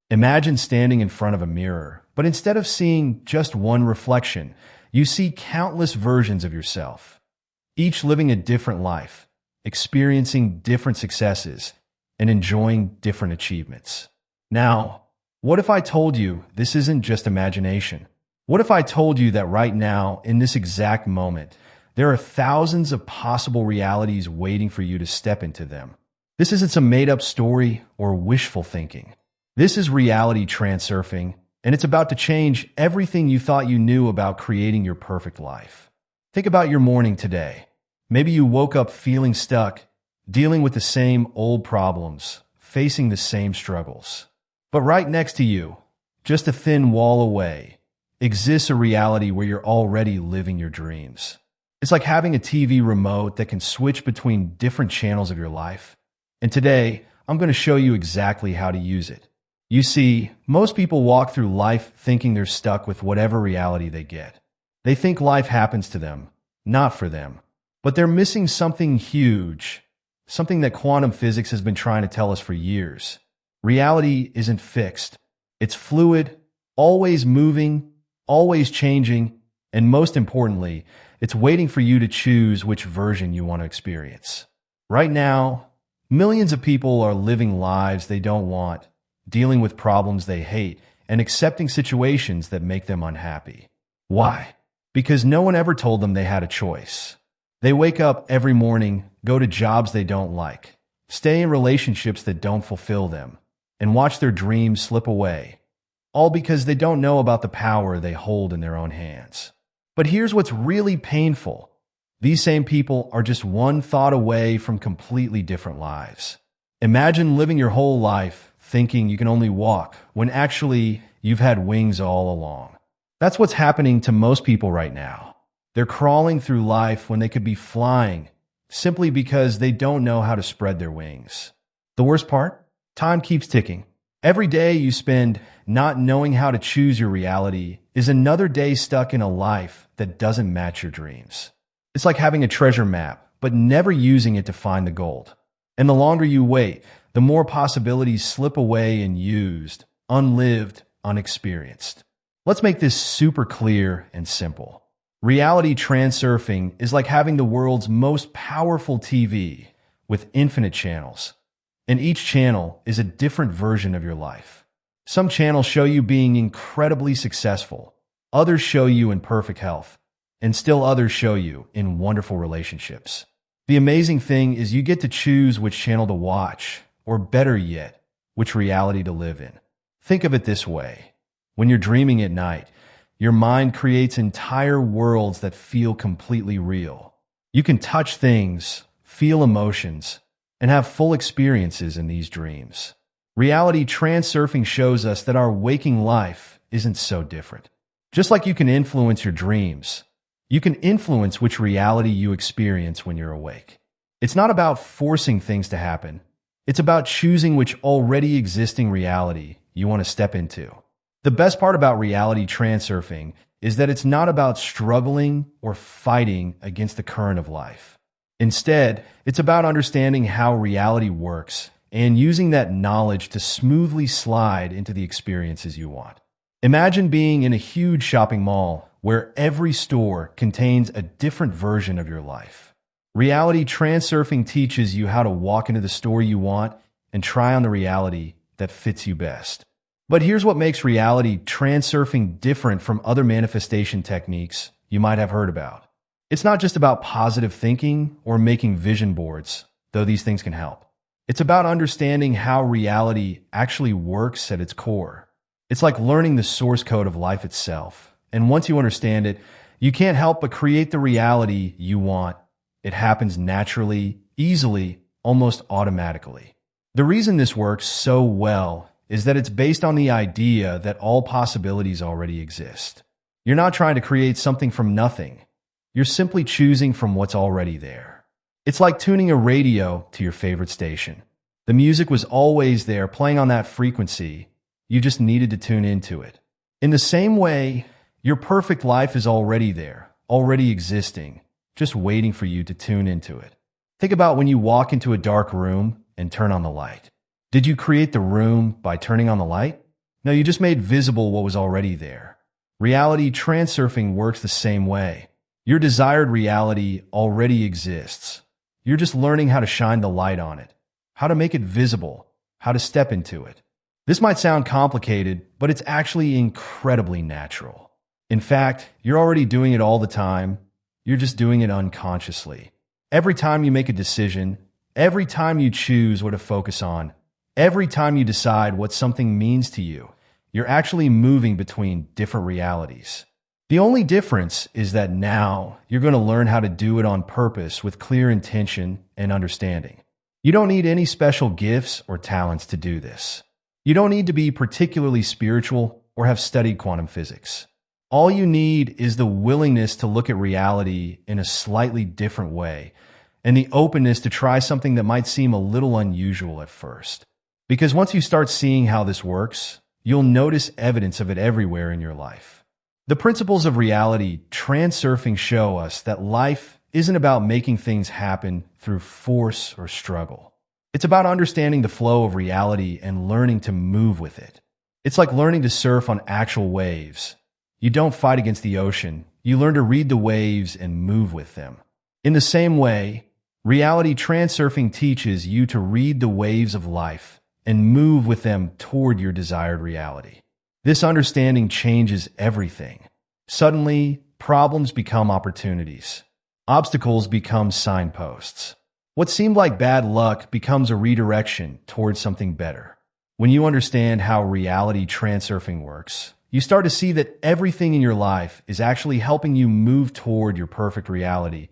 Imagine standing in front of a mirror, but instead of seeing just one reflection, you see countless versions of yourself, each living a different life, experiencing different successes, and enjoying different achievements. Now, what if I told you this isn't just imagination? What if I told you that right now, in this exact moment, there are thousands of possible realities waiting for you to step into them? This isn't some made-up story or wishful thinking. This is reality transurfing, and it's about to change everything you thought you knew about creating your perfect life. Think about your morning today. Maybe you woke up feeling stuck, dealing with the same old problems, facing the same struggles. But right next to you, just a thin wall away, exists a reality where you're already living your dreams. It's like having a TV remote that can switch between different channels of your life. And today, I'm going to show you exactly how to use it. You see, most people walk through life thinking they're stuck with whatever reality they get. They think life happens to them, not for them. But they're missing something huge, something that quantum physics has been trying to tell us for years. Reality isn't fixed. It's fluid, always moving, always changing, and most importantly, it's waiting for you to choose which version you want to experience. Right now, millions of people are living lives they don't want, dealing with problems they hate, and accepting situations that make them unhappy. Why? Because no one ever told them they had a choice. They wake up every morning, go to jobs they don't like, stay in relationships that don't fulfill them, and watch their dreams slip away, all because they don't know about the power they hold in their own hands. But here's what's really painful. These same people are just one thought away from completely different lives. Imagine living your whole life thinking you can only walk when actually you've had wings all along. That's what's happening to most people right now. They're crawling through life when they could be flying simply because they don't know how to spread their wings. The worst part? Time keeps ticking. Every day you spend not knowing how to choose your reality is another day stuck in a life that doesn't match your dreams. It's like having a treasure map, but never using it to find the gold. And the longer you wait, the more possibilities slip away unused, unlived, unexperienced. Let's make this super clear and simple. Reality transurfing is like having the world's most powerful TV with infinite channels. And each channel is a different version of your life. Some channels show you being incredibly successful. Others show you in perfect health. And still others show you in wonderful relationships. The amazing thing is you get to choose which channel to watch, or better yet, which reality to live in. Think of it this way. When you're dreaming at night, your mind creates entire worlds that feel completely real. You can touch things, feel emotions, and have full experiences in these dreams. Reality transurfing shows us that our waking life isn't so different. Just like you can influence your dreams, you can influence which reality you experience when you're awake. It's not about forcing things to happen. It's about choosing which already existing reality you want to step into. The best part about reality transurfing is that it's not about struggling or fighting against the current of life. Instead, it's about understanding how reality works and using that knowledge to smoothly slide into the experiences you want. Imagine being in a huge shopping mall where every store contains a different version of your life. Reality transurfing teaches you how to walk into the store you want and try on the reality that fits you best. But here's what makes reality transurfing different from other manifestation techniques you might have heard about. It's not just about positive thinking or making vision boards, though these things can help. It's about understanding how reality actually works at its core. It's like learning the source code of life itself. And once you understand it, you can't help but create the reality you want. It happens naturally, easily, almost automatically. The reason this works so well is that it's based on the idea that all possibilities already exist. You're not trying to create something from nothing. You're simply choosing from what's already there. It's like tuning a radio to your favorite station. The music was always there, playing on that frequency. You just needed to tune into it. In the same way, your perfect life is already there, already existing, just waiting for you to tune into it. Think about when you walk into a dark room and turn on the light. Did you create the room by turning on the light? No, you just made visible what was already there. Reality transurfing works the same way. Your desired reality already exists. You're just learning how to shine the light on it, how to make it visible, how to step into it. This might sound complicated, but it's actually incredibly natural. In fact, you're already doing it all the time. You're just doing it unconsciously. Every time you make a decision, every time you choose what to focus on, every time you decide what something means to you, you're actually moving between different realities. The only difference is that now you're going to learn how to do it on purpose with clear intention and understanding. You don't need any special gifts or talents to do this. You don't need to be particularly spiritual or have studied quantum physics. All you need is the willingness to look at reality in a slightly different way and the openness to try something that might seem a little unusual at first. Because once you start seeing how this works, you'll notice evidence of it everywhere in your life. The principles of reality transurfing show us that life isn't about making things happen through force or struggle. It's about understanding the flow of reality and learning to move with it. It's like learning to surf on actual waves. You don't fight against the ocean. You learn to read the waves and move with them. In the same way, reality transurfing teaches you to read the waves of life and move with them toward your desired reality. This understanding changes everything. Suddenly, problems become opportunities. Obstacles become signposts. What seemed like bad luck becomes a redirection towards something better. When you understand how reality transurfing works, you start to see that everything in your life is actually helping you move toward your perfect reality,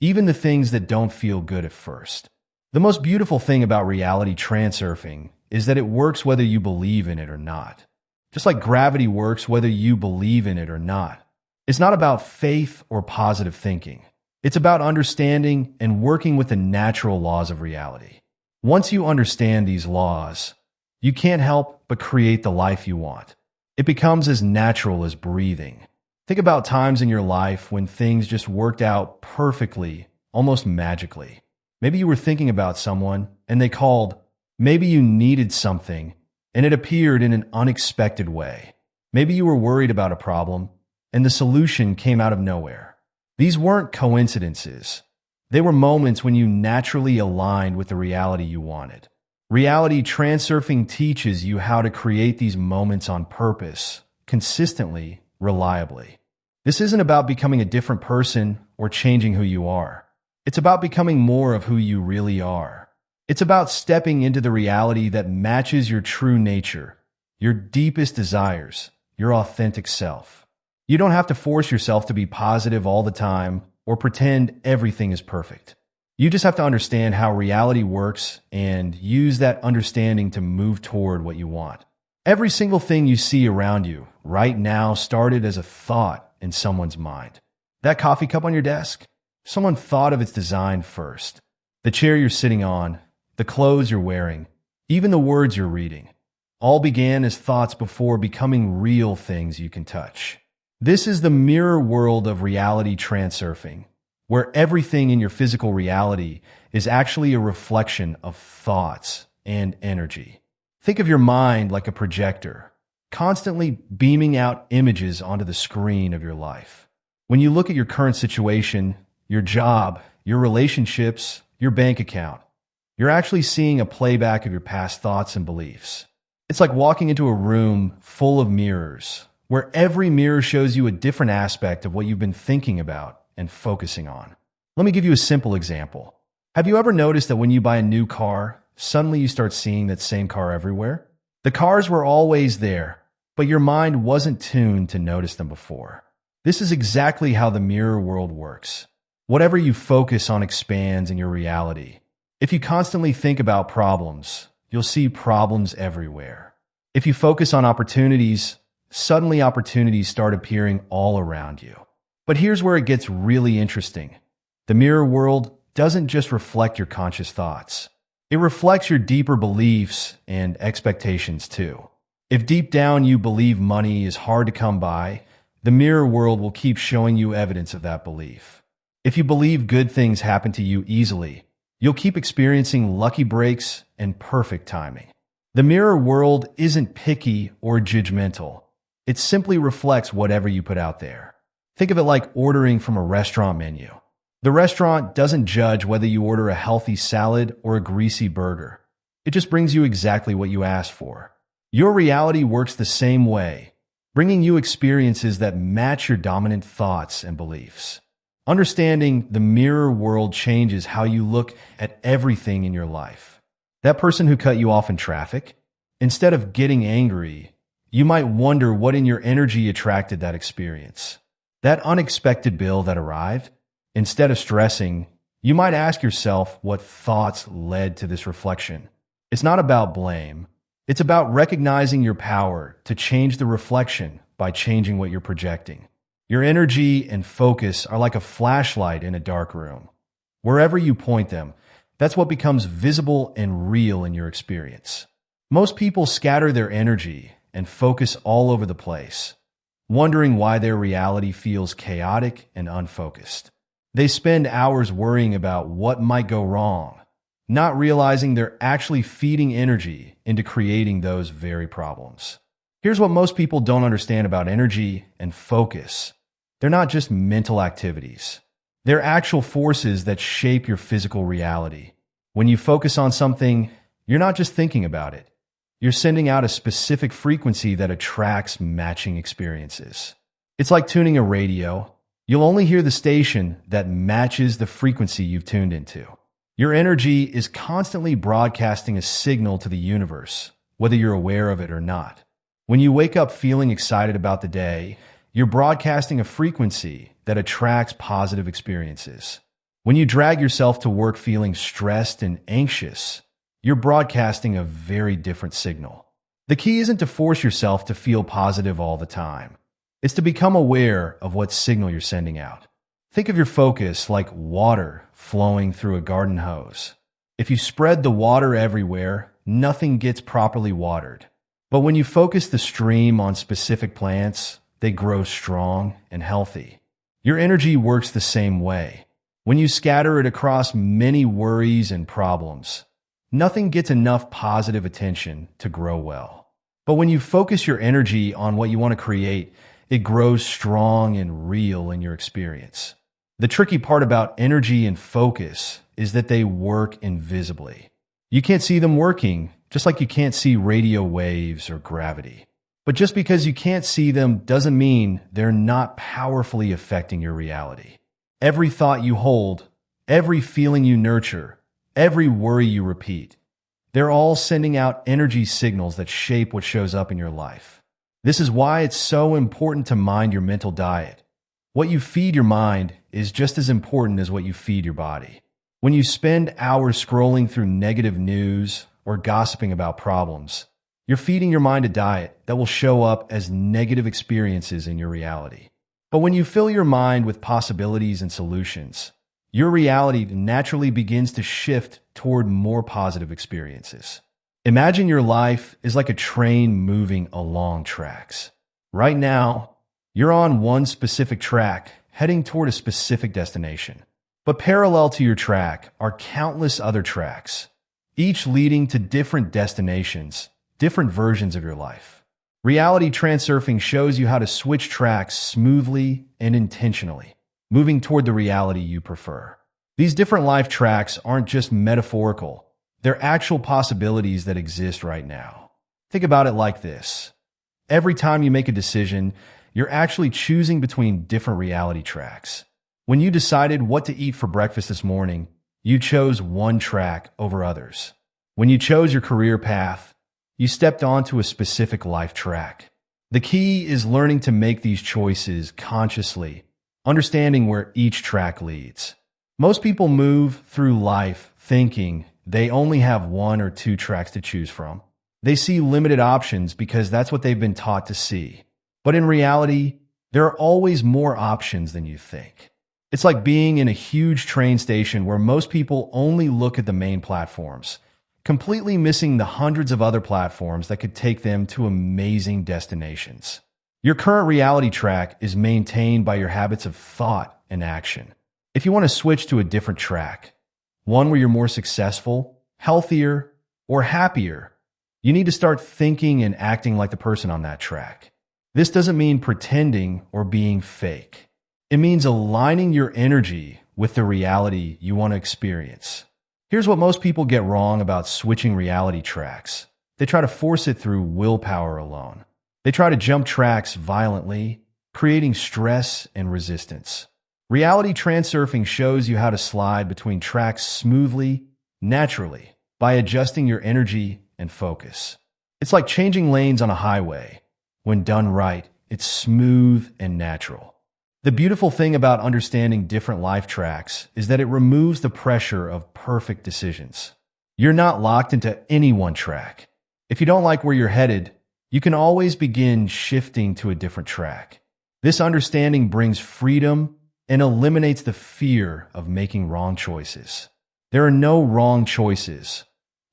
even the things that don't feel good at first. The most beautiful thing about reality transurfing is that it works whether you believe in it or not. Just like gravity works whether you believe in it or not. It's not about faith or positive thinking. It's about understanding and working with the natural laws of reality. Once you understand these laws, you can't help but create the life you want. It becomes as natural as breathing. Think about times in your life when things just worked out perfectly, almost magically. Maybe you were thinking about someone and they called. Maybe you needed something and it appeared in an unexpected way. Maybe you were worried about a problem and the solution came out of nowhere. These weren't coincidences. They were moments when you naturally aligned with the reality you wanted. Reality transurfing teaches you how to create these moments on purpose, consistently, reliably. This isn't about becoming a different person or changing who you are. It's about becoming more of who you really are. It's about stepping into the reality that matches your true nature, your deepest desires, your authentic self. You don't have to force yourself to be positive all the time or pretend everything is perfect. You just have to understand how reality works and use that understanding to move toward what you want. Every single thing you see around you right now started as a thought in someone's mind. That coffee cup on your desk, someone thought of its design first. The chair you're sitting on, the clothes you're wearing, even the words you're reading, all began as thoughts before becoming real things you can touch. This is the mirror world of reality transurfing, where everything in your physical reality is actually a reflection of thoughts and energy. Think of your mind like a projector, constantly beaming out images onto the screen of your life. When you look at your current situation, your job, your relationships, your bank account, you're actually seeing a playback of your past thoughts and beliefs. It's like walking into a room full of mirrors, where every mirror shows you a different aspect of what you've been thinking about and focusing on. Let me give you a simple example. Have you ever noticed that when you buy a new car, suddenly you start seeing that same car everywhere? The cars were always there, but your mind wasn't tuned to notice them before. This is exactly how the mirror world works. Whatever you focus on expands in your reality. If you constantly think about problems, you'll see problems everywhere. If you focus on opportunities, suddenly opportunities start appearing all around you. But here's where it gets really interesting. The mirror world doesn't just reflect your conscious thoughts. It reflects your deeper beliefs and expectations too. If deep down you believe money is hard to come by, the mirror world will keep showing you evidence of that belief. If you believe good things happen to you easily, you'll keep experiencing lucky breaks and perfect timing. The mirror world isn't picky or judgmental. It simply reflects whatever you put out there. Think of it like ordering from a restaurant menu. The restaurant doesn't judge whether you order a healthy salad or a greasy burger. It just brings you exactly what you asked for. Your reality works the same way, bringing you experiences that match your dominant thoughts and beliefs. Understanding the mirror world changes how you look at everything in your life. That person who cut you off in traffic, instead of getting angry, you might wonder what in your energy attracted that experience. That unexpected bill that arrived, instead of stressing, you might ask yourself what thoughts led to this reflection. It's not about blame. It's about recognizing your power to change the reflection by changing what you're projecting. Your energy and focus are like a flashlight in a dark room. Wherever you point them, that's what becomes visible and real in your experience. Most people scatter their energy and focus all over the place, wondering why their reality feels chaotic and unfocused. They spend hours worrying about what might go wrong, not realizing they're actually feeding energy into creating those very problems. Here's what most people don't understand about energy and focus. They're not just mental activities. They're actual forces that shape your physical reality. When you focus on something, you're not just thinking about it. You're sending out a specific frequency that attracts matching experiences. It's like tuning a radio. You'll only hear the station that matches the frequency you've tuned into. Your energy is constantly broadcasting a signal to the universe, whether you're aware of it or not. When you wake up feeling excited about the day, you're broadcasting a frequency that attracts positive experiences. When you drag yourself to work feeling stressed and anxious, you're broadcasting a very different signal. The key isn't to force yourself to feel positive all the time. It's to become aware of what signal you're sending out. Think of your focus like water flowing through a garden hose. If you spread the water everywhere, nothing gets properly watered. But when you focus the stream on specific plants, they grow strong and healthy. Your energy works the same way. When you scatter it across many worries and problems, nothing gets enough positive attention to grow well. But when you focus your energy on what you want to create, it grows strong and real in your experience. The tricky part about energy and focus is that they work invisibly. You can't see them working, just like you can't see radio waves or gravity. But just because you can't see them doesn't mean they're not powerfully affecting your reality. Every thought you hold, every feeling you nurture, every worry you repeat, they're all sending out energy signals that shape what shows up in your life. This is why it's so important to mind your mental diet. What you feed your mind is just as important as what you feed your body. When you spend hours scrolling through negative news or gossiping about problems, you're feeding your mind a diet that will show up as negative experiences in your reality. But when you fill your mind with possibilities and solutions, your reality naturally begins to shift toward more positive experiences. Imagine your life is like a train moving along tracks. Right now, you're on one specific track, heading toward a specific destination. But parallel to your track are countless other tracks, each leading to different destinations, different versions of your life. Reality Transurfing shows you how to switch tracks smoothly and intentionally, moving toward the reality you prefer. These different life tracks aren't just metaphorical, they're actual possibilities that exist right now. Think about it like this. Every time you make a decision, you're actually choosing between different reality tracks. When you decided what to eat for breakfast this morning, you chose one track over others. When you chose your career path, you stepped onto a specific life track. The key is learning to make these choices consciously, understanding where each track leads. Most people move through life thinking they only have one or two tracks to choose from. They see limited options because that's what they've been taught to see. But in reality, there are always more options than you think. It's like being in a huge train station where most people only look at the main platforms, completely missing the hundreds of other platforms that could take them to amazing destinations. Your current reality track is maintained by your habits of thought and action. If you want to switch to a different track, one where you're more successful, healthier, or happier, You need to start thinking and acting like the person on that track. This doesn't mean pretending or being fake. It means aligning your energy with the reality you want to experience. Here's what most people get wrong about switching reality tracks. They try to force it through willpower alone. They try to jump tracks violently, creating stress and resistance. Reality transurfing shows you how to slide between tracks smoothly, naturally, by adjusting your energy and focus. It's like changing lanes on a highway. When done right, it's smooth and natural. The beautiful thing about understanding different life tracks is that it removes the pressure of perfect decisions. You're not locked into any one track. If you don't like where you're headed, you can always begin shifting to a different track. This understanding brings freedom and eliminates the fear of making wrong choices. There are no wrong choices,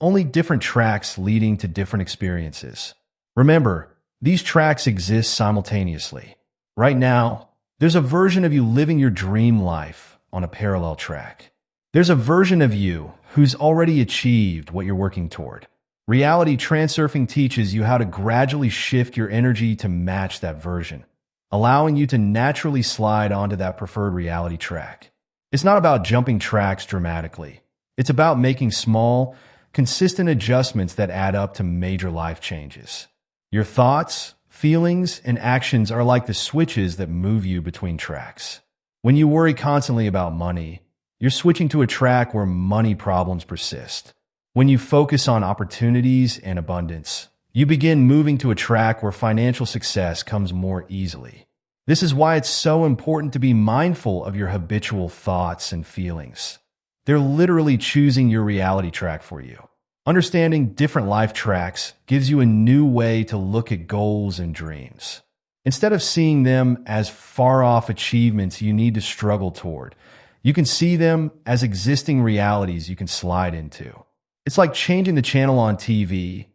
only different tracks leading to different experiences. Remember, these tracks exist simultaneously. Right now, there's a version of you living your dream life on a parallel track. There's a version of you who's already achieved what you're working toward. Reality Transurfing teaches you how to gradually shift your energy to match that version, allowing you to naturally slide onto that preferred reality track. It's not about jumping tracks dramatically. It's about making small, consistent adjustments that add up to major life changes. Your thoughts, feelings, and actions are like the switches that move you between tracks. When you worry constantly about money, you're switching to a track where money problems persist. When you focus on opportunities and abundance, you begin moving to a track where financial success comes more easily. This is why it's so important to be mindful of your habitual thoughts and feelings. They're literally choosing your reality track for you. Understanding different life tracks gives you a new way to look at goals and dreams. Instead of seeing them as far-off achievements you need to struggle toward, you can see them as existing realities you can slide into. It's like changing the channel on TV.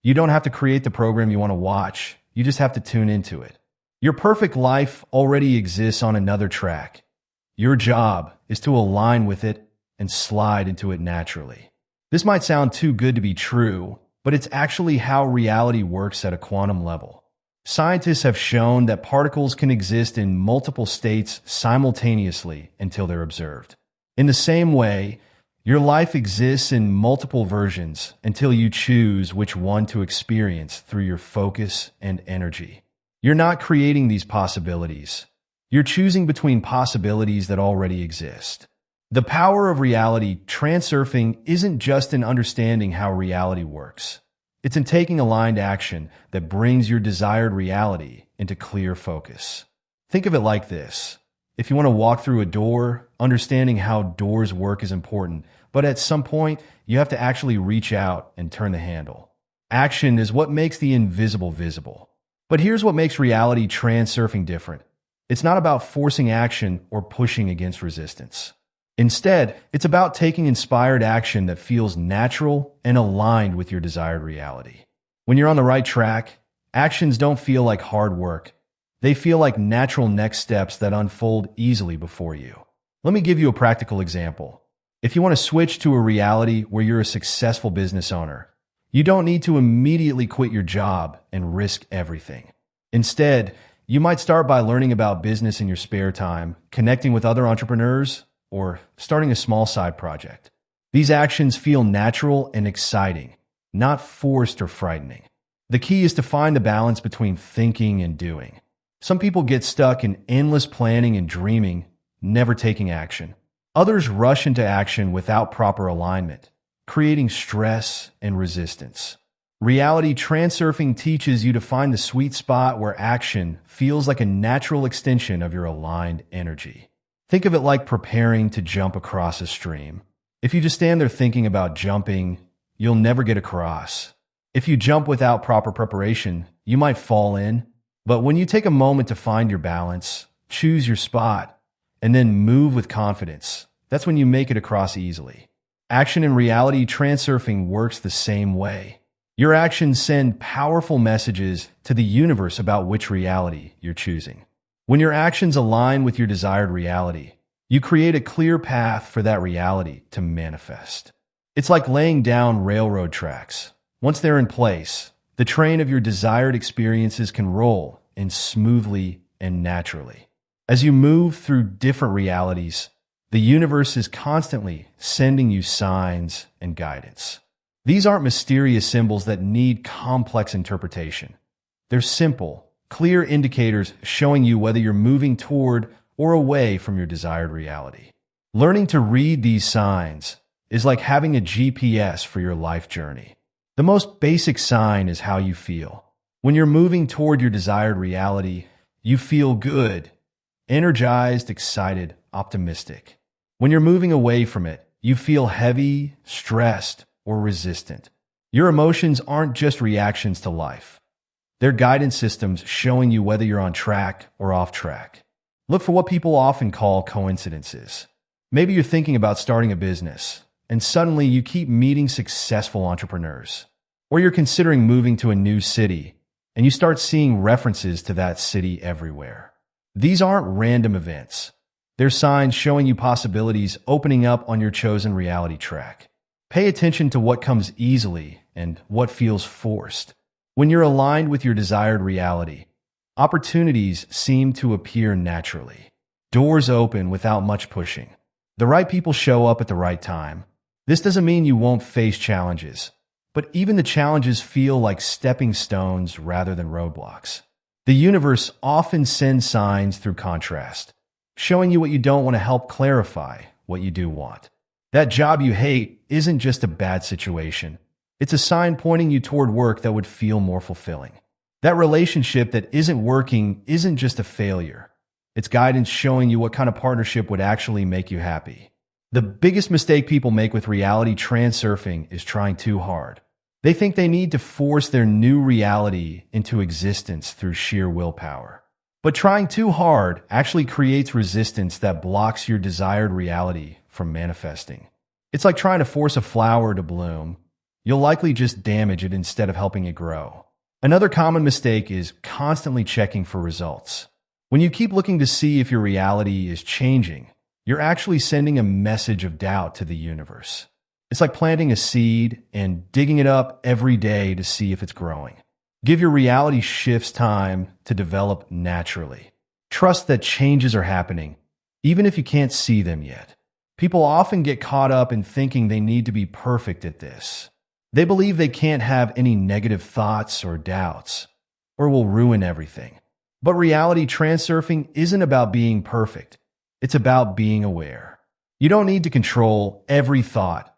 You don't have to create the program you want to watch. You just have to tune into it. Your perfect life already exists on another track. Your job is to align with it and slide into it naturally. This might sound too good to be true, but it's actually how reality works at a quantum level. Scientists have shown that particles can exist in multiple states simultaneously until they're observed. In the same way, your life exists in multiple versions until you choose which one to experience through your focus and energy. You're not creating these possibilities. You're choosing between possibilities that already exist. The power of reality transurfing isn't just in understanding how reality works. It's in taking aligned action that brings your desired reality into clear focus. Think of it like this. If you want to walk through a door, understanding how doors work is important, but at some point, you have to actually reach out and turn the handle. Action is what makes the invisible visible. But here's what makes reality transurfing different. It's not about forcing action or pushing against resistance. Instead, it's about taking inspired action that feels natural and aligned with your desired reality. When you're on the right track, actions don't feel like hard work. They feel like natural next steps that unfold easily before you. Let me give you a practical example. If you want to switch to a reality where you're a successful business owner, you don't need to immediately quit your job and risk everything. Instead, you might start by learning about business in your spare time, connecting with other entrepreneurs, or starting a small side project. These actions feel natural and exciting, not forced or frightening. The key is to find the balance between thinking and doing. Some people get stuck in endless planning and dreaming, never taking action. Others rush into action without proper alignment, creating stress and resistance. Reality transurfing teaches you to find the sweet spot where action feels like a natural extension of your aligned energy. Think of it like preparing to jump across a stream. If you just stand there thinking about jumping, you'll never get across. If you jump without proper preparation, you might fall in. But when you take a moment to find your balance, choose your spot, and then move with confidence, that's when you make it across easily. Action in reality transurfing works the same way. Your actions send powerful messages to the universe about which reality you're choosing. When your actions align with your desired reality, you create a clear path for that reality to manifest. It's like laying down railroad tracks. Once they're in place, the train of your desired experiences can roll in smoothly and naturally. As you move through different realities, the universe is constantly sending you signs and guidance. These aren't mysterious symbols that need complex interpretation. They're simple, clear indicators showing you whether you're moving toward or away from your desired reality. Learning to read these signs is like having a GPS for your life journey. The most basic sign is how you feel. When you're moving toward your desired reality, you feel good, energized, excited, optimistic. When you're moving away from it, you feel heavy, stressed, or resistant. Your emotions aren't just reactions to life. They're guidance systems showing you whether you're on track or off track. Look for what people often call coincidences. Maybe you're thinking about starting a business, and suddenly you keep meeting successful entrepreneurs. Or you're considering moving to a new city, and you start seeing references to that city everywhere. These aren't random events. They're signs showing you possibilities opening up on your chosen reality track. Pay attention to what comes easily and what feels forced. When you're aligned with your desired reality, opportunities seem to appear naturally. Doors open without much pushing. The right people show up at the right time. This doesn't mean you won't face challenges, but even the challenges feel like stepping stones rather than roadblocks. The universe often sends signs through contrast, showing you what you don't want to help clarify what you do want. That job you hate isn't just a bad situation. It's a sign pointing you toward work that would feel more fulfilling. That relationship that isn't working isn't just a failure. It's guidance showing you what kind of partnership would actually make you happy. The biggest mistake people make with reality transurfing is trying too hard. They think they need to force their new reality into existence through sheer willpower. But trying too hard actually creates resistance that blocks your desired reality from manifesting. It's like trying to force a flower to bloom. You'll likely just damage it instead of helping it grow. Another common mistake is constantly checking for results. When you keep looking to see if your reality is changing, you're actually sending a message of doubt to the universe. It's like planting a seed and digging it up every day to see if it's growing. Give your reality shifts time to develop naturally. Trust that changes are happening, even if you can't see them yet. People often get caught up in thinking they need to be perfect at this. They believe they can't have any negative thoughts or doubts, or will ruin everything. But reality transurfing isn't about being perfect. It's about being aware. You don't need to control every thought.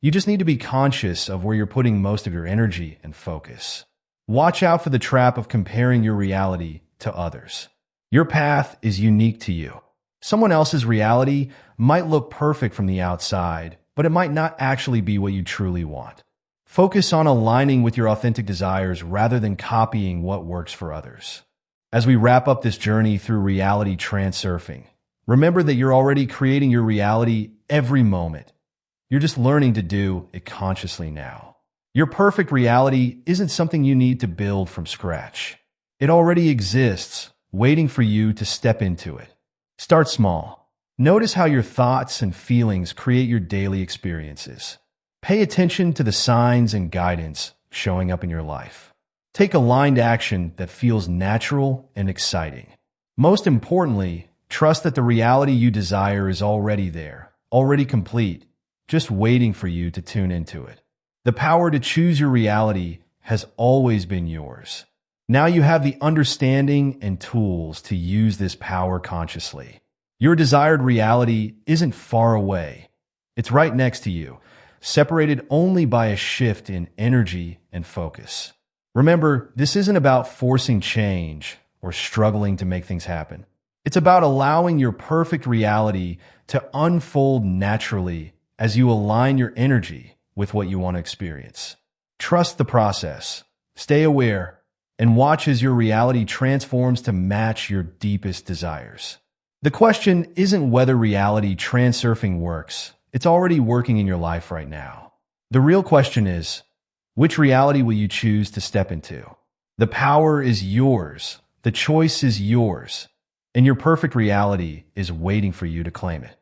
You just need to be conscious of where you're putting most of your energy and focus. Watch out for the trap of comparing your reality to others. Your path is unique to you. Someone else's reality might look perfect from the outside, but it might not actually be what you truly want. Focus on aligning with your authentic desires rather than copying what works for others. As we wrap up this journey through reality transurfing, remember that you're already creating your reality every moment. You're just learning to do it consciously now. Your perfect reality isn't something you need to build from scratch. It already exists, waiting for you to step into it. Start small. Notice how your thoughts and feelings create your daily experiences. Pay attention to the signs and guidance showing up in your life. Take aligned action that feels natural and exciting. Most importantly, trust that the reality you desire is already there, already complete, just waiting for you to tune into it. The power to choose your reality has always been yours. Now you have the understanding and tools to use this power consciously. Your desired reality isn't far away. It's right next to you, separated only by a shift in energy and focus. Remember, this isn't about forcing change or struggling to make things happen. It's about allowing your perfect reality to unfold naturally as you align your energy with what you want to experience. Trust the process, stay aware, and watch as your reality transforms to match your deepest desires. The question isn't whether reality transurfing works. It's already working in your life right now. The real question is, which reality will you choose to step into? The power is yours. The choice is yours. And your perfect reality is waiting for you to claim it.